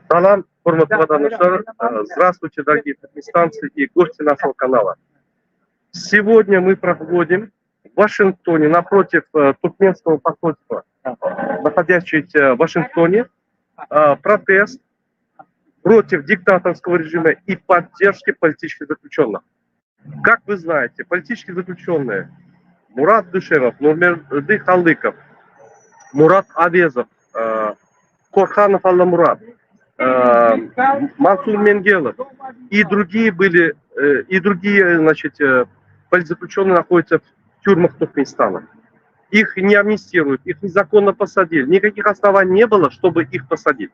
Салам, хурматтуу vatandaşlar. Здравствуйте, дорогие туркменстанцы и гости нашего канала. Сегодня мы проводим в Вашингтоне, напротив туркменского посольства, находящегося в Вашингтоне, протест против диктаторского режима и поддержки политических заключенных. Как вы знаете, политические заключенные Мурат Душеров, Нурмерды Халыков, Мурат Авезов, Корханов Алламурат, Мансур Менгелов и другие политзаключенные находятся в тюрьмах Туркменистана. Их не амнистируют, их незаконно посадили. Никаких оснований не было, чтобы их посадить.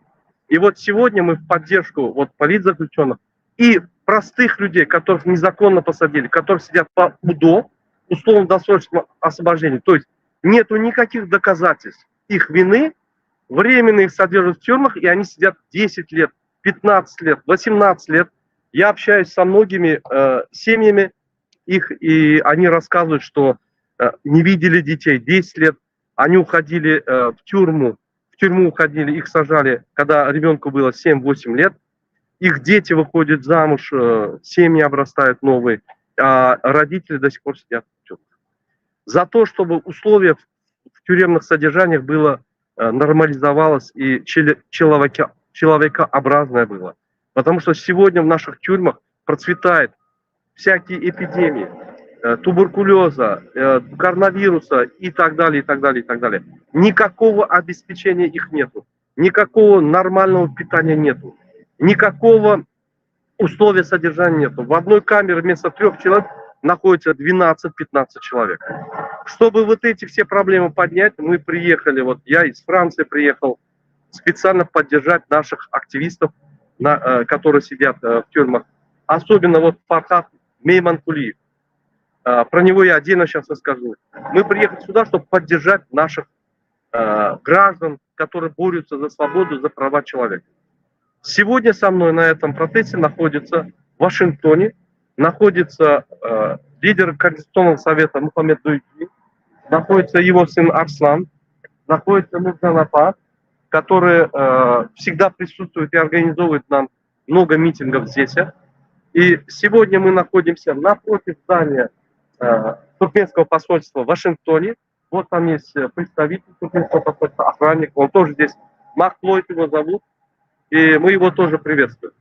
И вот сегодня мы в поддержку политзаключенных и простых людей, которых незаконно посадили, которые сидят по УДО, условно-досрочном освобождении. То есть нету никаких доказательств их вины, временно их содержат в тюрьмах, и они сидят 10 лет, 15 лет, 18 лет. Я общаюсь со многими семьями их, и они рассказывают, что не видели детей 10 лет. Они уходили в тюрьму уходили, их сажали, когда ребенку было 7-8 лет. Их дети выходят замуж, семьи обрастают новые, а родители до сих пор сидят в тюрьмах. За то, чтобы условия в тюремных содержаниях было нормализовалось и человекообразное было. Потому что сегодня в наших тюрьмах процветают всякие эпидемии, туберкулеза, коронавируса и так далее, и так далее, и так далее. Никакого обеспечения их нету, никакого нормального питания нету, никакого условия содержания нету. В одной камере вместо 3 человек находится 12-15 человек. Чтобы вот эти все проблемы поднять, мы приехали, я из Франции приехал специально поддержать наших активистов, которые сидят в тюрьмах. Особенно Фархат Мейманкулиев. Про него я отдельно сейчас расскажу. Мы приехали сюда, чтобы поддержать наших граждан, которые борются за свободу, за права человека. Сегодня со мной на этом протесте находится в Вашингтоне, находится лидер Координационного совета Мухаммед Дуйджи, находится его сын Арслан, находится Мурзанапа, который всегда присутствует и организовывает нам много митингов здесь. И сегодня мы находимся напротив здания туркменского посольства в Вашингтоне. Вот там есть представитель туркменского посольства, охранник, он тоже здесь, Махлойд его зовут, и мы его тоже приветствуем.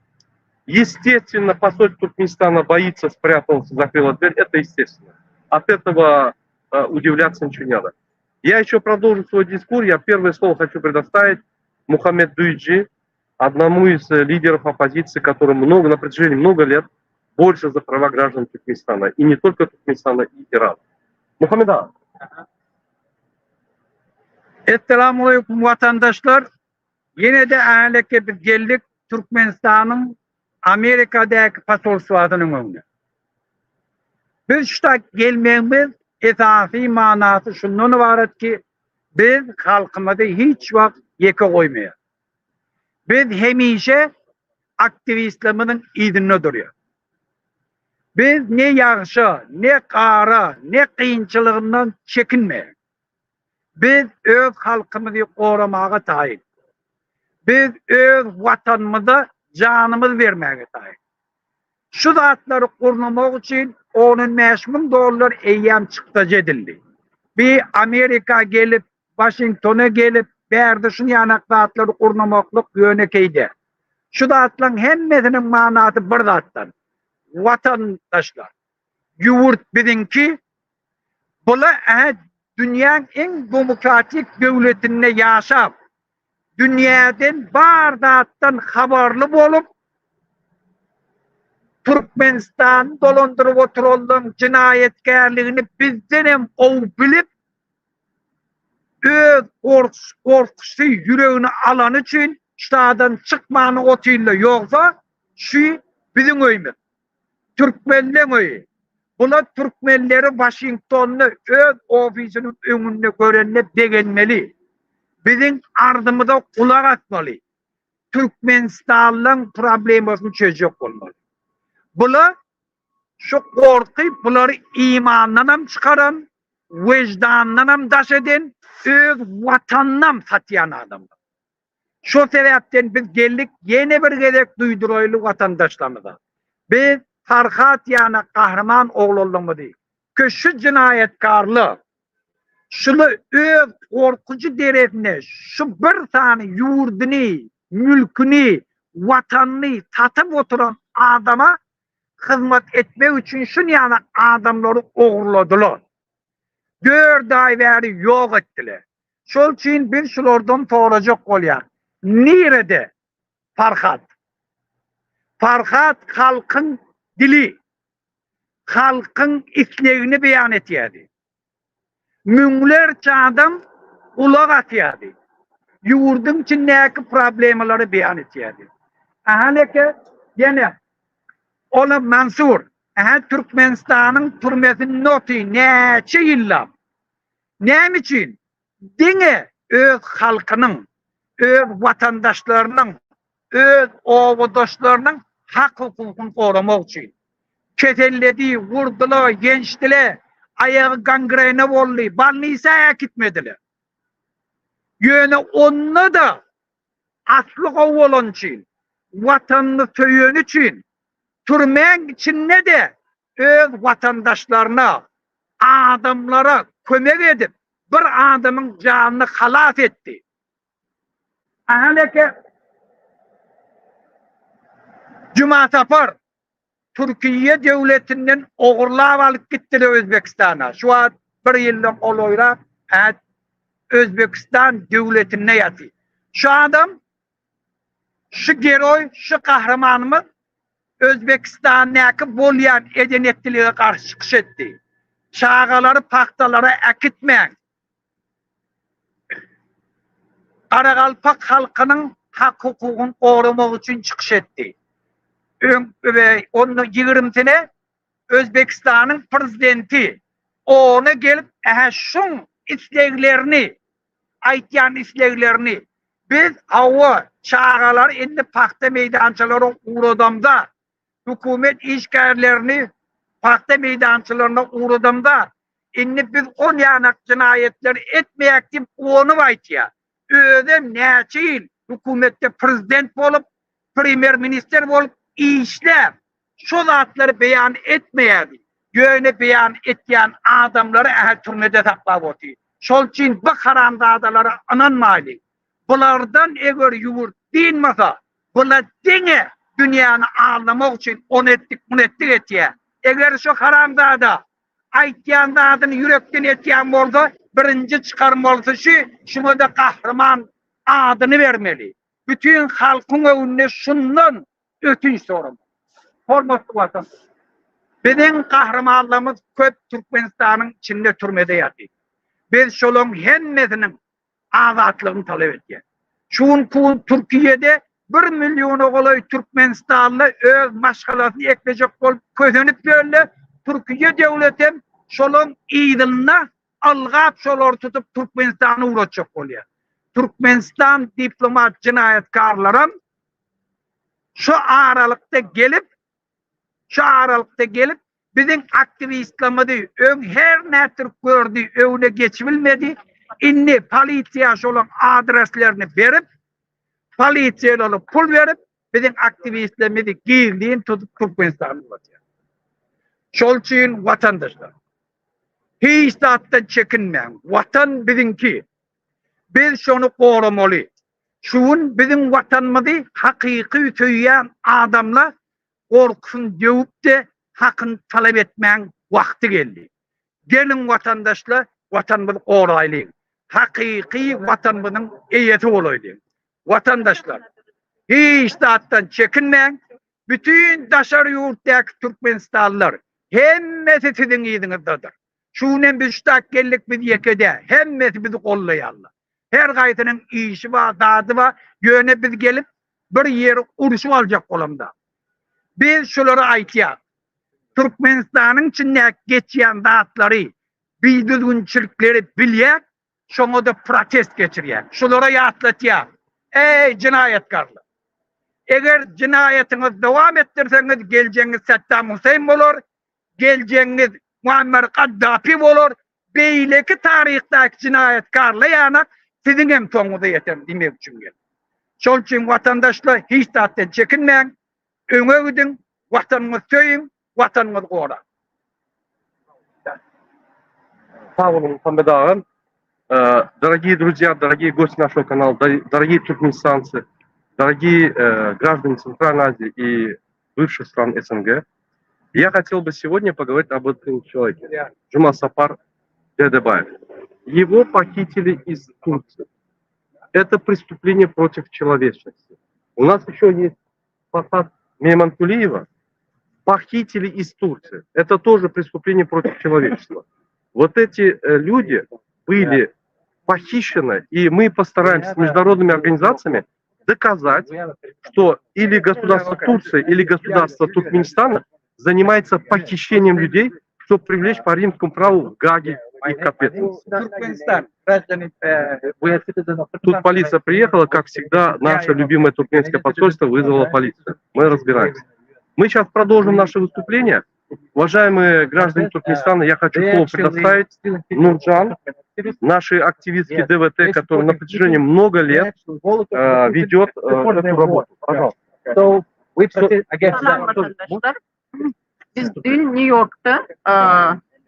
Естественно, посольство Туркменистана боится, спрятался, закрыла дверь, это естественно. От этого удивляться ничего не надо. Я еще продолжу свой дискурс, я первое слово хочу предоставить Мухаммед Дуйджи, одному из лидеров оппозиции, который на протяжении много лет борется за права граждан Туркменистана. И не только Туркменистана, и Ирана. Мухаммед. Esselamu Aleyküm vatandaşlar. Yine de ahleke bir geldik Türkmenistan'ın Amerika'daki pasolosluğunun önüne. Biz şuna gelmemiz esasi manası şundan ibaret ki biz halkımızda hiç vakit yeke koymayız. Biz hemişe aktivistlerimizin izinde duruyor. Biz ne yağışı, ne kara, ne kıyınçılığından çekinmeyiz. Biz öz halkımızı korumaya tayin. Biz öz vatanımıza canımız vermeye tayin. Şu zatları kurulamak için onun $5.000 eyyam çıktı edildi. Bir Amerika gelip, Washington'a gelip, verdi şunu yanak zatları kurulamaklık yönekeydi. Şu zatların hemmesinin manatı bir zattan. Vatandaşlar, yurt bizimki, bula dünyanın en demokratik devletinde yaşap, dünyadan bardağıttan haberli olup, Türkmenistan dolandırıp oturulduğun cinayetkarlığını bizden hem bilip, öz korkusu yüreğini alan için şuradan çıkmanı otuyla yoksa şu bizim öyümüz. Türkmenlerin öyü. Buna Türkmenleri Washington'da öz ofisinin önünde görenler degenmeli. Bizim ardımıza kulak atmalı. Türkmenistan'ın problemini çözecek olmalı. Bunlar şu korkuyu bunları imandan hem çıkaran, vicdandan hem daş eden, öz vatanlam satyan adamlar. Şu sebepten biz geldik yeni bir gerek duyduroylu vatandaşlarımıza. Biz Farhat yani kahraman oğluluğumu değil. Şu cinayetkarlı, şunu öz korkucu derefine, şu bir tane yurdunu, mülkünü, vatanını satıp oturan adama hizmet etmek için şunu yani adamları oğurladılar. 4 ay veri yok ettiler. Şol için bir şulardan soracak olyak. Nerede Farhat? Farhat halkın dili, halkın isleğini beyan ediyordu. Münglerce adam ulak atıyordu. Yurdun içindeki problemleri beyan ediyordu. Ahaleke yine ola Mansur, Türkmenistan'ın türmesinin notu neçe yıllar. Ne için? Dine öz halkının, öz vatandaşlarının, öz oğudaşlarının hak hukukunu korumak için. Ketelledi, vurdular, gençtiler, ayağı gangrene oldu, balnıysa ayak gitmediler. Yöne onunla da aslı olan için, vatanını söyün için, türmen için ne de öz vatandaşlarına, adamlara kömek edip bir adamın canını halas etti. Ahaleke Cuma Safar Türkiye devletinden oğurlap alıp gittiler Özbekistan'a. Şu an bir yıllık olaylar Özbekistan devletine yatıyor. Şu adam, şu geroy, şu kahramanımız Özbekistan'daki bolyan edenetliliğe karşı çıkış etti. Çağaları, paktaları akıtmayan, Karakalpak halkının hak hukukunu korumak için çıkış etti. Onun 20 sene Özbekistan'ın prezidenti onu gelip şun isteklerini, aytyan isteklerini biz hava çağalar indi pakta meydançaları uğradığımda hükümet işgallerini pakta meydançalarına uğradığımda indi biz on yanak cinayetleri etmeyek deyip onu aytya. Ödem neçil hükümette prezident olup premier minister olup işler şu zatları beyan etmeyedi. Yöne beyan ettiyen adamları türmede saklap otuyor. Şol için bu haramzadaları ananmaylı. Bulardan eğer yuvur dinmasa, bular dine dünyanı ağlamak için onu ettik, bunu ettik etiye. Eğer şu haramzada aytyan adını yürekten ettiyen olsa, birinci çıkarma olsa şuna da kahraman adını vermeli. Bütün halkın önüne şundan ötünç sorum. Hormatlı vatan. Bizim kahramanlığımız köp Türkmenistan'ın içinde türmede yatıyor. Biz şolun hemmesinin azatlığını talep ediyor. Şun Türkiye'de 1 milyonu kolay Türkmenistanlı öz maşgalasını ekleyecek olup közönüp böyle Türkiye devletim şolun iyiliğine algap şolar tutup Türkmenistan'ı uğraşacak oluyor. Türkmenistan diplomat cinayetkarların şu aralıkta gelip bizim aktivistlerimizi her ne Türk gördü öyle geçilmedi. İnni polisiye olan adreslerini verip polisiyelerle pul verip bizim aktivistlerimizi girdiğin tutup Türkmenistan'a ulaşıyor. Şol için vatandaşlar hiç zaten çekinmeyin. Vatan bizimki. Biz şunu korumalı. Şun bizim vatanımızı hakiki söyleyen adamla korksun deyip de hakkını talep etmeyen vakti geldi. Gelin vatandaşlar vatanımızı koruyalım. Hakiki vatanımızın iyiyeti olayım. Vatandaşlar hiç zaten çekinmeyin. Bütün dışarı yurttaki Türkmenistanlılar hemmesi sizin iyiliğinizdedir. Şunen biz geldik biz yekede hemmesi bizi kollayarlar. Her gayetinin işi var, dadı var. Yöne biz gelip bir yeri uruşu alacak olamda. Biz şuları aytyak. Türkmenistan'ın içinde geçen dağıtları, bildirgunçilikleri bilyek, şunu da protest geçiriyek. Şulara yatlatyak. Ey cinayetkarlar! Eğer cinayetiniz devam ettirseniz geleceğiniz Saddam Hüseyin olur, geleceğiniz Muammer Kaddafi olur, beýleki taryhdaky jinayetkarla ýanak sizin hem toňuza ýetem dimek üçin gel. Şol üçin watandaşlar hiç zatdan çekinmeň, öňe gidin, watanyňyzy söýün, watanyňyzy goraň. Павел Мухаммедович, дорогие друзья, дорогие гости нашего канала, дорогие туркменистанцы, дорогие граждане Центральной Азии и бывших стран СНГ, я хотел бы сегодня поговорить об этом человеке, Жума Сапар Дедебаев. Его похитили из Турции. Это преступление против человечности. У нас еще есть Фархат Мейманкулиева, похитили из Турции. Это тоже преступление против человечества. Вот эти люди были похищены, и мы постараемся с международными организациями доказать, что или государство Турции, или государство Туркменистана занимается похищением людей, чтобы привлечь по римскому праву в Гаге и к ответственности. Türkmenistan, gраждане, Тут полиция приехала, как всегда, наше любимое туркменское посольство вызвало полицию. Мы разбираемся. Мы сейчас продолжим наше выступление. Уважаемые граждане Туркменистана, я хочу слово предоставить Нурджан, нашей активистке ДВТ, которая на протяжении много лет ведет эту работу. Пожалуйста. Selam vatandaşlar. Biz dün New York'ta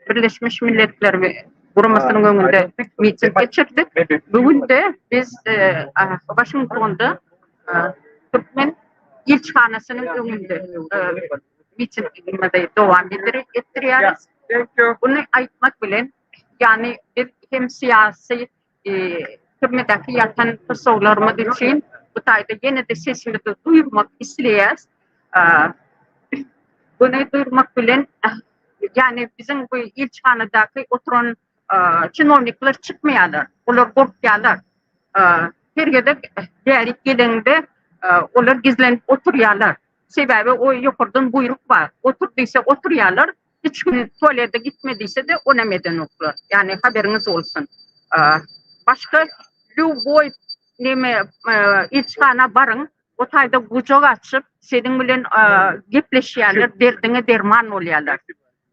Birleşmiş Milletler ve Kuruması'nın önünde miting geçirdik. Bugün de biz Washington'da Türkmen İlçhanası'nın önünde mitingimizde devam ettiriyoruz. Bunu aytmak bilen yani hem siyasi Türkmen'deki yatan tasavvurlarımız için bu tayda yine de sesimizi duyurmak isteyiz. Bunu duyurmak bilen yani bizim bu ilçhanadaki oturan çinovnikler çıkmayalar. Onlar korkuyorlar. Her yerde diğer gelinde onlar gizlenip oturuyorlar. Sebebi o yukarıdan buyruk var. Oturduysa oturuyorlar. Hiç gün tuvalete gitmediyse de ona neden okular. Yani haberiniz olsun. Başka Lüboy ilçhana barın. O tayda kucak açıp senin bilen gepleşiyorlar. Derdine derman oluyorlar.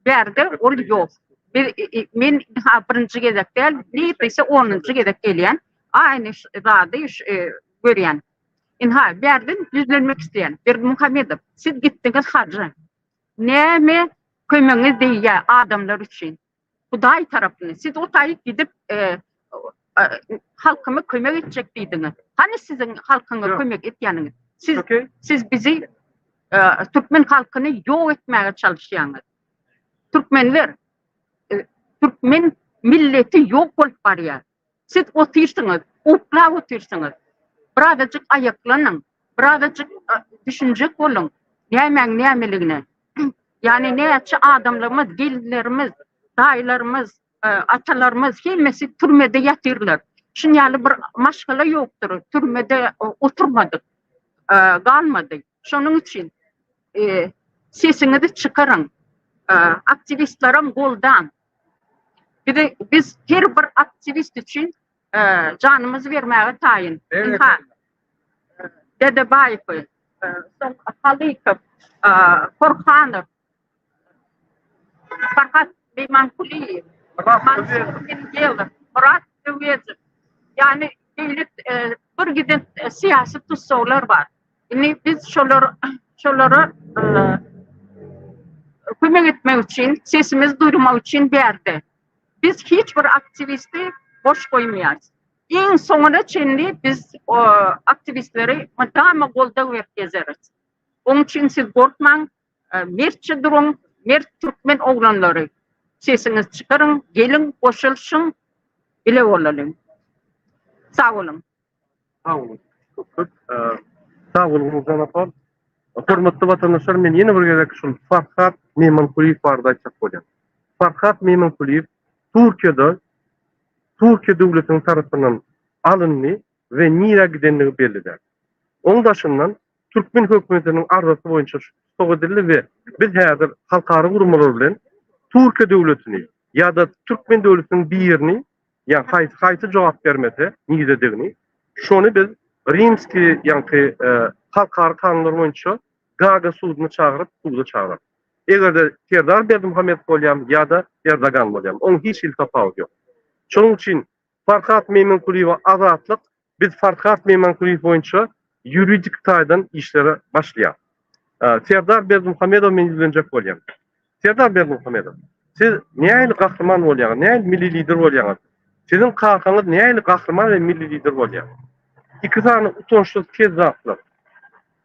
Berde ol yok. Men birinci gezek değil. Neredeyse 10. gezek gelen. Aynı radı görüyen. İnha berden yüzlenmek isteyen. Bir Muhammedov. Siz gittiniz hacı. Neme kömüğünüz değil ya adamlar için. Huday tarafını. Siz o tayı gidip halkımı kömek edecektiydiniz. Hani sizin halkına kömek etyeniniz? Siz bizi Türkmen halkını yok etmeye çalışıyorsunuz. Türkmenler Türkmen milleti yok olup var ya. Siz otursunuz, ukla otursunuz. Birazcık ayaklanın, birazcık düşünecek olun. Neyemeliğine. Yani neyse adamlarımız, gelinlerimiz, dayılarımız, atalarımız hemisi türmede yatırlar. Şimdi bir maşgala yoktur. Türmede oturmadık, kalmadık. Şunun için sesinizi çıkarın. Aktivistlerin goldan. Bir de biz her bir aktivist için canımızı vermeye tayin. Dedebayev'ı, Halikov, Korkhanov, Farhat Meymankuliyev, Mansur Bingelov, Murat Dövezov. Yani bir giden siyasi tutsovlar var. Yani biz şoları kömek etmek için, sesimizi duyurmak için bir yerde. Biz hiçbir aktivisti boş koymayız. En sonunda şimdi biz aktivistleri daima golda verip gezeriz. Onun için siz korkmayın, mertçe durun, mert Türkmen oğlanları. Sesinizi çıkarın, gelin, koşulsun, bile olalım. Sağ olun. Sağ olun. Sağ olun Nurcan apam. Hormatly vatandaşlar, men yine bir gerek şul Farhat Meymankuliyev barada aytsak bolýar. Farhat Meymankuliyev Türkiye devletinin tarafından alındı ve nira gidenliği bellidir. Onun daşından Türkmen hükümetinin arzusu boyunca stoğdildi ve biz häzir halkara gurmalar bilen Türkiye devletini ya da Türkmen devletinin bir yerini yani haýsy jogap bermese nigdedigini şonu biz Rimski yani halkara kanunlar boyunca Gaga suuduna çağırıp suuda çağırır. Eger de Serdar Berdimuhamedov bolyam ya da Erdogan bolyam. Onun hiç iltafat yok. Şonuň üçin Farhat Meýmankuliýewa azatlyk, biz Farhat Meýmankuliýew boýunça ýuridik taýdan işlere başlaýar. Serdar Berdimuhamedov men ýüzlenjek bolýar. Serdar Berdimuhamedov, siz näýe gahrman bolýar, näýe milli lider bolýar? Sizin kalkanız näýe gahrman we milli lider bolýar? İki tane utançsız tez zatlar.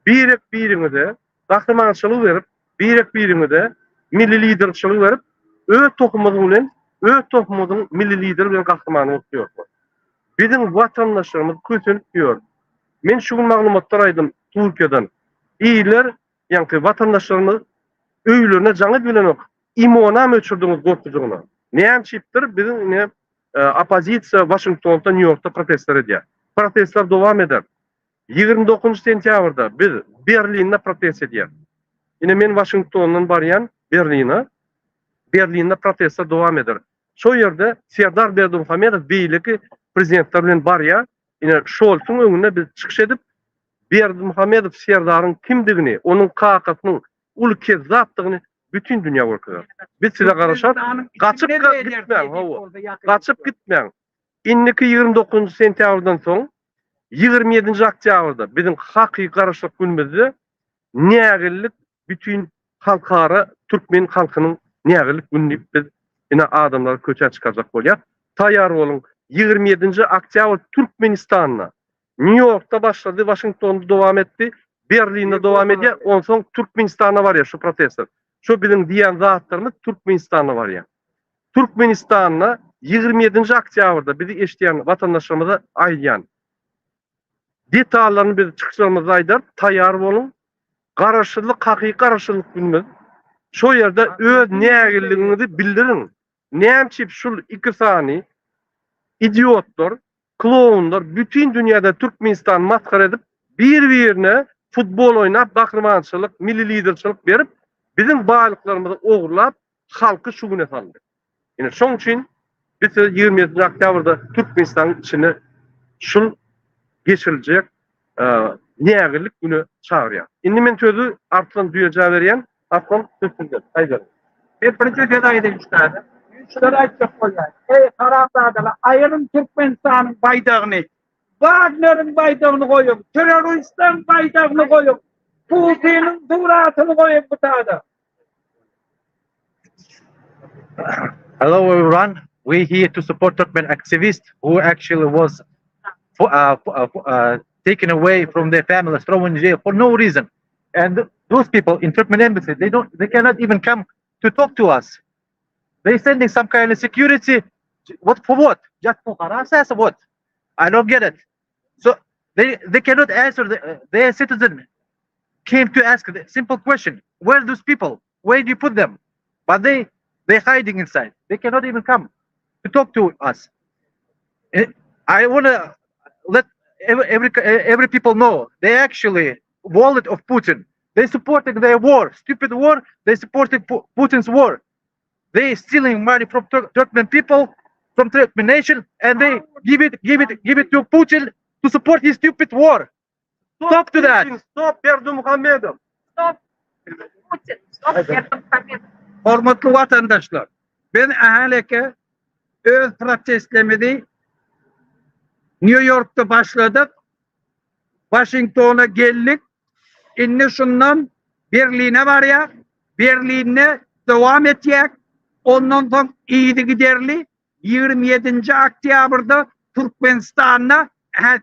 Birine gahrmançylyk berip, birine de milli liderçilik berip, öz tohumumyz bilen, öz tohumumyzyň milli lider bilen gahrmany bolýar. Bizim vatandaşlarımız kötünüyor. Men şu maglumatlar aýdym Türkiýeden. İýler, ýani vatandaşlarymyz öýlerine jaňy bilen imonam öçürdiňiz gorkujugyna. Näme çipdir? Bizim opozisiýa Washingtonda, New Yorkda protestler edýär. Protestler dowam eder. 29 sentýabrda biz Berlinde protest edýär. Ine men Washingtondan barýan Berlinde protestler dowam eder. Şo ýerde Serdar Berdimuhamedov beýleki prezidentler bilen barýar. Ine Scholz'un öňüne biz çykyş edip Berdimuhamedov Serdar'ın kimdigini, onun kakatynyň ul kezzapdygyny bütün dünýä görkezýär. Biz size garaşap, gaçyp gitmeň, gaçyp gitmeň. Inniki 29 sentýabrdan soň 27 oktýabrda bizim hakyky garaşlyk günümizde nägillik bütün halkara Türkmen halkynyň nägillik gününi biz ine adamlar köçe çykarjak bolýar. Taýýar bolun. 27 oktýabr Türkmenistanyna New York'ta başladı, Washington'da devam etti, Berlin'de devam ediyor. Ondan sonra Türkmenistan'a var ya şu protestler. Şu bizim diyen zatlarımız Türkmenistan'a var ya. Türkmenistan'a 27 oktyabrda bizi eşleyen vatandaşlarımıza ayyan. Detallarını biz çıkışlarımıza aydar, tayyar olun. Karışırlık, hakiki karışırlık bilmez. Şu yerde öz nägilliğinizi bildirin. Näçip şu iki sani idiotlar, klonlar bütün dünyada Türkmenistan maskara edip bir-birine futbol oynap, kahramançılık, milli liderçilik berip bizim bağlıklarımızı oğurlap halkı şu güne saldı. Yani şoň üçin biz 27 oktyabrda Türkmenistan içine şul geçirilecek nägillik günü çağırýar. Indi men sözü artdan duýaja berýän, artdan söýülýär. Aýdar. Bir birinci dedaydı üstad. Üstad aýtjak bolýar. Ey tarapdadylar, aýyryn Türkmenistanyň baýdagyny, Wagner'in baýdagyny goýup, terroristlerin baýdagyny goýup, Putin'in suratyny goýup bu taýda. Hello everyone. We're here to support Turkmen activists who actually was taken away from their families, thrown in jail for no reason. And those people in Turkmen embassy, they cannot even come to talk to us. They're sending some kind of security. What for? What? Just for harass? What? I don't get it. So they cannot answer. Their citizen came to ask the simple question: where are those people? Where do you put them? But they're hiding inside. They cannot even come to talk to us. I want to let every people know they actually wallet of Putin. They supporting their war, stupid war. They supporting Putin's war. They stealing money from Turkmen people, from Turkmen nation, and they give it to Putin to support his stupid war. Stop to that. Stop Berdimuhamedov. Stop Putin. Stop Berdimuhamedov. Hormatly vatandaşlar, ben ahaleke öz protestlerimizi New York'ta başladık, Washington'a geldik, inni şundan Berlin'e var ya, Berlin'e devam edecek, ondan sonra iyiydi giderli, 27. Oktyabr'da Türkmenistan'la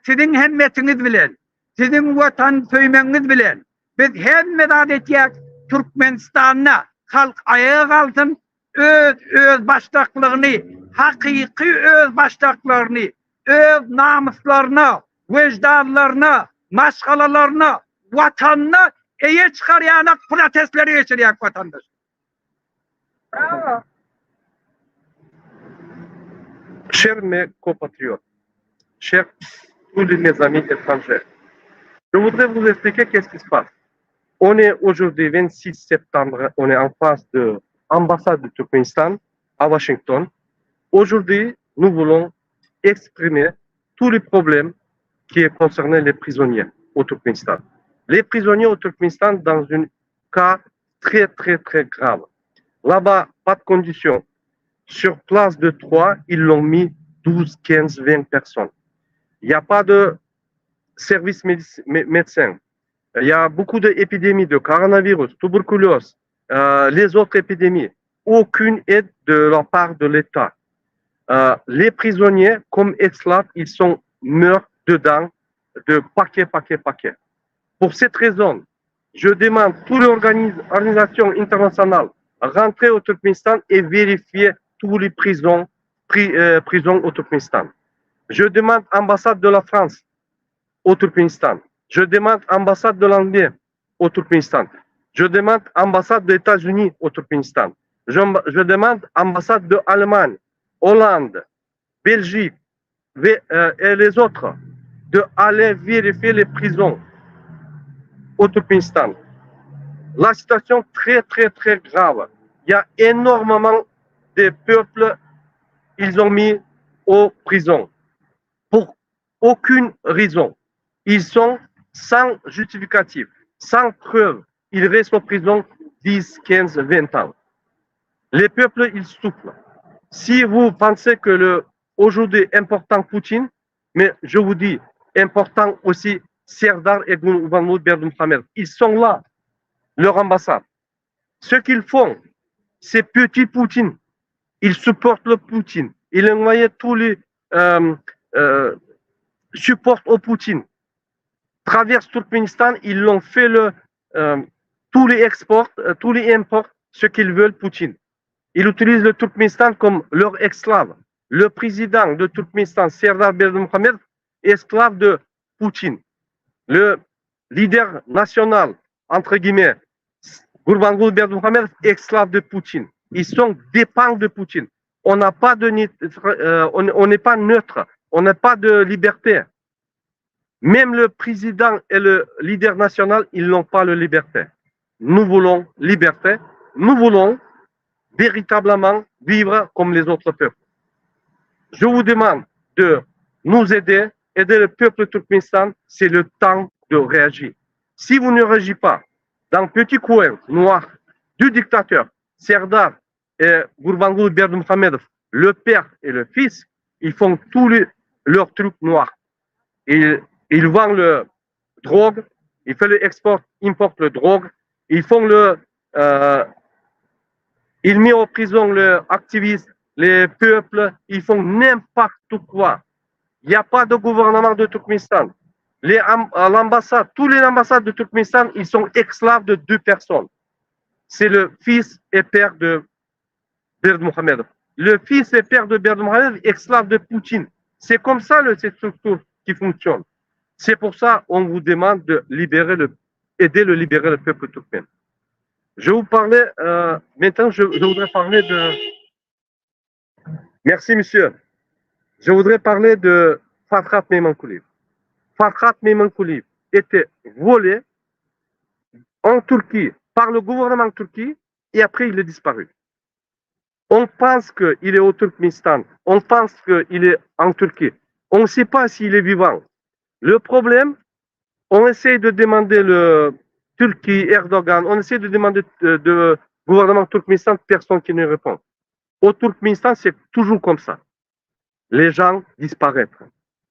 sizin hemmetiniz bilen, sizin vatan söymeniz bilen, biz hem medat edecek Türkmenistan'la halk ayağa kalsın, öz baştaklığını, hakiki öz baştaklığını, öz namuslarına, vicdanlarına, maşgalalarına, vatanına eye çıkaryanak protestleri geçiriyak vatandaş. Bravo. Chers mes compatriotes, chers tous les amis étrangers, je voudrais vous expliquer qu'est-ce qui se passe. On est aujourd'hui 26 septembre, on est en face de l'ambassade du Turkménistan à Washington. Aujourd'hui, nous voulons exprimer tous les problèmes qui concernent les prisonniers au Turkménistan. Les prisonniers au Turkménistan dans un cas très, très, très grave. Là-bas, pas de conditions. Sur place de 3, ils l'ont mis 12, 15, 20 personnes. Il n'y a pas de service médecin. Il y a beaucoup d'épidémies de coronavirus, tuberculose, les autres épidémies. Aucune aide de la part de l'État. Les prisonniers, comme esclaves, ils sont meurent dedans de paquet. Pour cette raison, je demande à toutes les organisations internationales rentrer au Turkménistan et vérifier toutes les prisons au Turkménistan. Je demande l'ambassade de la France au Turkménistan. Je demande l'ambassade de l'Angleterre au Turkménistan. Je demande l'ambassade des États-Unis au Turkménistan. Je demande l'ambassade de l'Allemagne, Hollande, Belgique et les autres d'aller vérifier les prisons au Turkménistan. La situation est très, très, très grave. Il y a énormément de peuples, ils ont mis aux prisons pour aucune raison. Ils sont sans justificatif, sans preuve. Ils restent en prison 10, 15, 20 ans. Les peuples, ils souffrent. Si vous pensez que aujourd'hui important Poutine, mais je vous dis, important aussi Serdar et Gurbanguly Berdimuhamed. Ils sont là, leur ambassade. Ce qu'ils font, c'est petit Poutine. Ils supportent le Poutine. Ils envoyaient tous les supports au Poutine. Traverse Turkménistan, ils l'ont fait tous les exports, tous les imports, ce qu'ils veulent Poutine. Ils utilisent le Turkménistan comme leur esclave. Le président de Turkménistan, Serdar Berdimuhamed, est esclave de Poutine. Le leader national, entre guillemets, Gurbanguly Berdimuhamed, esclave de Poutine. Ils sont dépendants de Poutine. On n'a pas on n'est pas neutre. On n'a pas de liberté. Même le président et le leader national, ils n'ont pas la liberté. Nous voulons liberté. Nous voulons véritablement vivre comme les autres peuples. Je vous demande de nous aider le peuple turkménistan. C'est le temps de réagir. Si vous ne réagissez pas dans le petit coin noir du dictateur Serdar et Gurbanguly Berdimuhamed, le père et le fils, ils font tous leurs trucs noirs. Ils vendent le drogue, ils font l'export, importent le drogue, ils font ils mettent en prison les activistes, les peuples, ils font n'importe quoi. Il n'y a pas de gouvernement de Turkménistan. L'ambassade, tous les ambassades de Turkménistan, ils sont esclaves de 2 personnes. C'est le fils et père de Berdimuhamed. Le fils et père de Berdimuhamed, esclave de Poutine. C'est comme ça cette structure qui fonctionne. C'est pour ça qu'on vous demande de aider le libérer le peuple turkmène. Je vous parlais, maintenant je voudrais parler de... Merci monsieur. Je voudrais parler de Farhat Meymankuliyev. Farhat Meymankuliyev était volé en Turquie par le gouvernement turc et après il est disparu. On pense qu'il est au Turkménistan, on pense qu'il est en Turquie. On ne sait pas s'il est vivant. Le problème, on essaie de demander le Turquie, Erdogan, on essaie de demander le gouvernement Turkménistan, personne qui ne répond. Au Turkménistan, c'est toujours comme ça. Les gens disparaissent.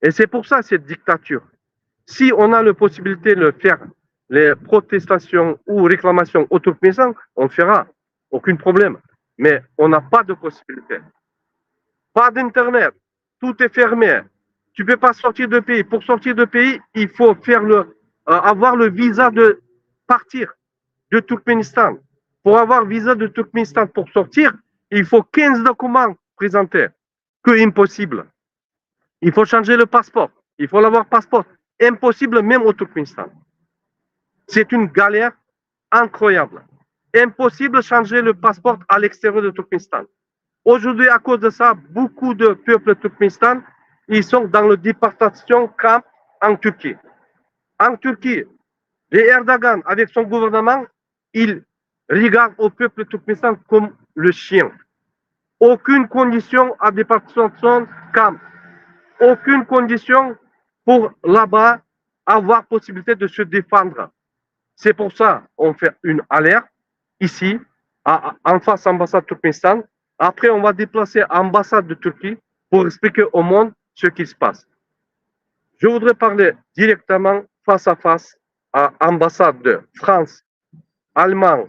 Et c'est pour ça cette dictature. Si on a la possibilité de faire les protestations ou réclamations au Turkménistan, on fera. Aucun problème. Mais on n'a pas de possibilité. Pas d'Internet. Tout est fermé. Tu ne peux pas sortir de pays. Pour sortir de pays, il faut faire avoir le visa de partir de Turkménistan. Pour avoir visa de Turkménistan pour sortir, il faut 15 documents présentés. Que impossible. Il faut changer le passeport. Il faut l'avoir passeport. Impossible même au Turkménistan. C'est une galère incroyable. Impossible de changer le passeport à l'extérieur du Turkménistan. Aujourd'hui, à cause de ça, beaucoup de peuples turkménistan, ils sont dans la déportation camp en Turquie. En Turquie, les Erdogan, avec son gouvernement, il regarde au peuple turkménistan comme le chien. Aucune condition à déportation camp. Aucune condition pour là-bas avoir possibilité de se défendre. C'est pour ça qu'on fait une alerte ici, en face ambassade Turkménistan. Après, on va déplacer ambassade de Turquie pour expliquer au monde ce qui se passe. Je voudrais parler directement face à face à l'ambassade de France, Allemagne,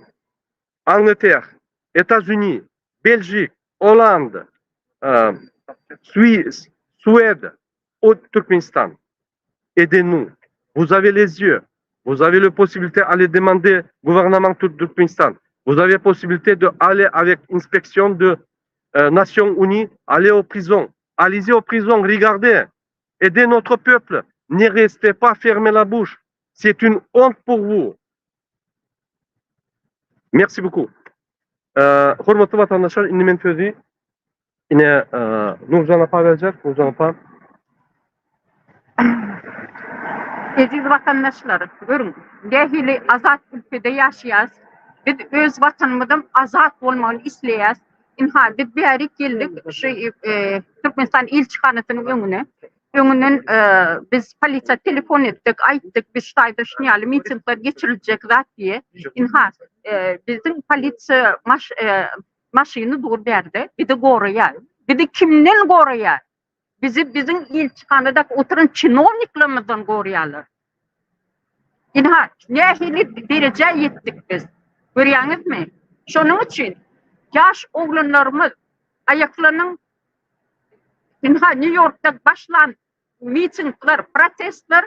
Angleterre, États-Unis, Belgique, Hollande, Suisse, Suède, au Turkménistan. Aidez-nous. Vous avez les yeux. Vous avez la possibilité d'aller demander au gouvernement du Turkménistan. Vous avez la possibilité d'aller avec inspection de Nations Unies, aller aux prisons. Allez-y aux prisons, regardez. Aidez notre peuple. Ne restez pas fermés la bouche. C'est une honte pour vous. Merci beaucoup. Hürmetli vatandaşlar, indimen sözü yine Nurcan Apa verecek. Nurcan Apa. Aziz vatandaşlar, görün, dehili azat ülkede yaşayaz. Biz öz vatanımızdan azat olmağını isteyiz. İnha biz bir yere geldik, Türkmenistan ilçikanetinin önünden biz polise telefon ettik, ayttık, biz şayda şunyalı mitingler geçirilecek zat diye. İnha bizim polise maşını dur verdi, bir de koruya. Bir de kimden koruya? Bizim ilçikanada oturan çinovniklerimizden koruyalar. İnha nehili derece yettik biz. Görüyorsunuz mu? Şunun için yaş oğlanlarımız ayaklarının New York'ta başlayan mitingler, protestler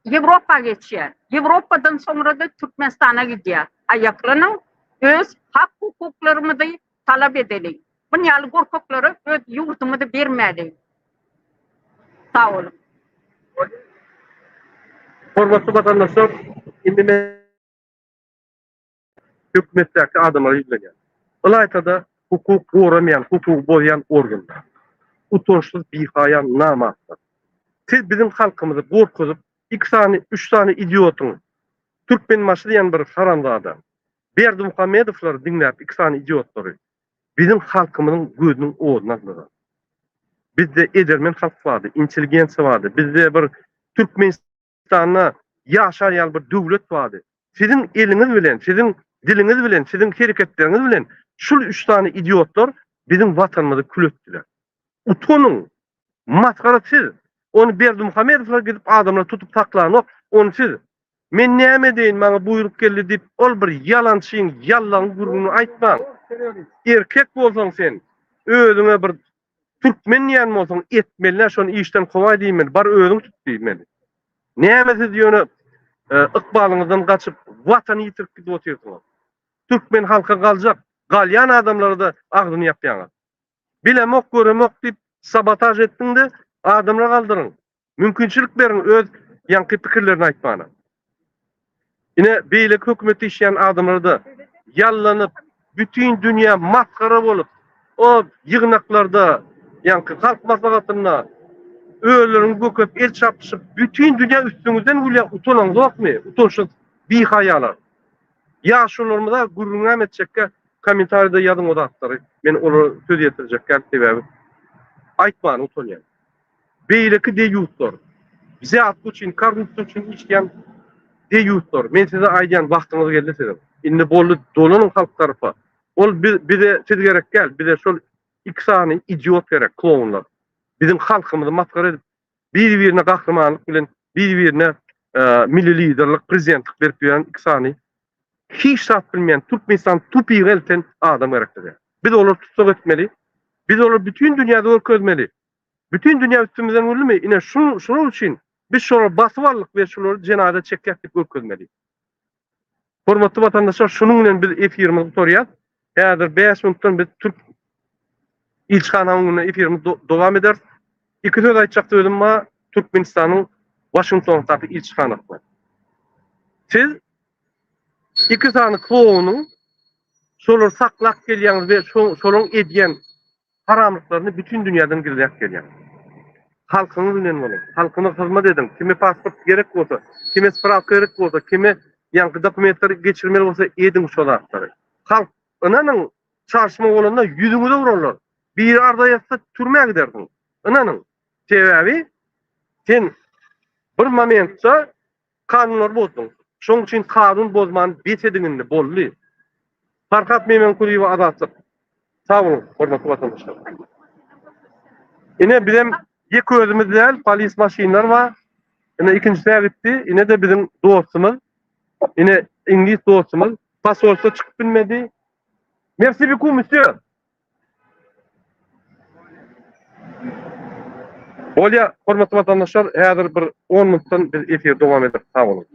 Avrupa geçiyor. Avrupa'dan sonra da Türkmenistan'a gidiyor. Ayaklarının öz hak hukuklarımızı talep edelim. Bunyalı hukukları öz yurtumuzu vermeli. Sağ olun. Hürmetli vatandaşlar, indimen hükümetteki adamlar yüzleniyor. Ilaytada hukuk koramayan, hukuk bozayan organlar. Utançsız bir hayan namaslar. Siz bizim halkımızı korkutup, 2 tane, 3 tane idiotun, Türkmen maşı diyen bir haramzada, Berdi Muhammedovları dinleyip 2 tane idiotları, bizim halkımızın gözünün oğluna atladı. Bizde edermen halk vardı, inteligensi vardı, bizde bir Türkmenistan'a yaşayan bir devlet vardı. Sizin eliniz bilen, sizin diliniz bilen, sizin hareketleriniz bilen, şu 3 tane idiotlar bizim vatanımızı kül ettiler. Utanın, maskara siz. Onu Berdi Muhammedovlar gidip adamlar tutup taklanıp, onu siz. Men näme deyin bana buyruk geldi deyip, ol bir yalançıyın, yalan gurunu aytman. Erkek bolsan sen, özüne bir Türkmen ýan bolsaň etmeliler, şonu işten kowa diýmeli, bar özüň tut diýmeli. Näme siz ýöne ykbalyňyzdan gaçyp watan ýitirip gidip oturýarsyňyz. Türkmen halka galjak, galyan adamlara da agdyny ýapýaňyz. Bilemok, göremok diýip sabotaj etdiňde adamlara galdyryň. Mümkinçilik berin öz ýanky pikirlerini aýtmana. Ine beýlek hökümeti işleyen adamlara da yallanyp, bütün dünýä maskara bolup, o yığınaklarda yankı halk maslahatına öğlerin gököp el çapışıp bütün dünya üstüňizden gülýär utanan zokmy? Utanşyk bir hayalar. Ýaşularymyz da gurruna etjekkä kommentarda ýazyň odatlary. Men onu söz ýetirjekkä sebäbi aýtman utanýar. Beýleki deýutlar. Bize atlı için, korrupsiýa üçin işleyen deýutlar. Men size aýdýan wagtyňyz geldi sizin. Indi bolly dolanın halk tarapy. Ol bize siz gerek gel, bize şol 2 tane idiot gerek, klonlar. Bizim halkımızı maskara edip, bir-birine kahramanlık bilen, bir-birine milli liderlik, prezidentlik berip ýören 2 tane hiç sat bilmeyen, Türkmenistan tupi gelten adam gerekdir. Biz olar tutsak etmeli, biz olar bütün dünyada örkezmeli. Bütün dünya üstümüzden ölme, yine şunun için biz şolar basıvarlık ve şolar cenazede çekeklik örkezmeli. Hormatly vatandaşlar, şunun bilen biz efirimizi torýar. Häzir 5 minutdan biz Türk ilçikananyň efirimiz dowam eder. 2 söz aýtjak özüm ma Türkmenistanyň Washingtondaky ilçikanasy. Siz 2 tane klownyň şolar saklap gelýäňiz we şolaryň edýän haramlyklaryny bütün dünýäden gizlep gelýär. Halkyňyz bilen bolan, halkyna hyzmat edin. Kime pasport gerek bolsa, kime spravka gerek bolsa, kime ýanky dokumentleri geçirmeli bolsa edin şolary. Halk ananyň çarşma bolanda ýüzüňize urarlar. Bir arda ýatsa türmäge giderdiň. Ananyň sebäbi sen bir momentda kanunlar bozdun. Şoň üçin kanun bozman betediňinde boldy. Farkat Meymenkuliyev adatsız. Sağ olun, hormatly vatandaşlar. Yine bizim iki özümüz değil, polis maşinler var. Yine ikinci gitti. Yine de bizim dostumuz. Yine İngiliz dostumuz. Pasolsa çıkıp bilmedi. Merci beaucoup, monsieur. Olya, hormatly vatandaşlar, hazır bir 10 minutdan bir efir devam eder. Sağ olun.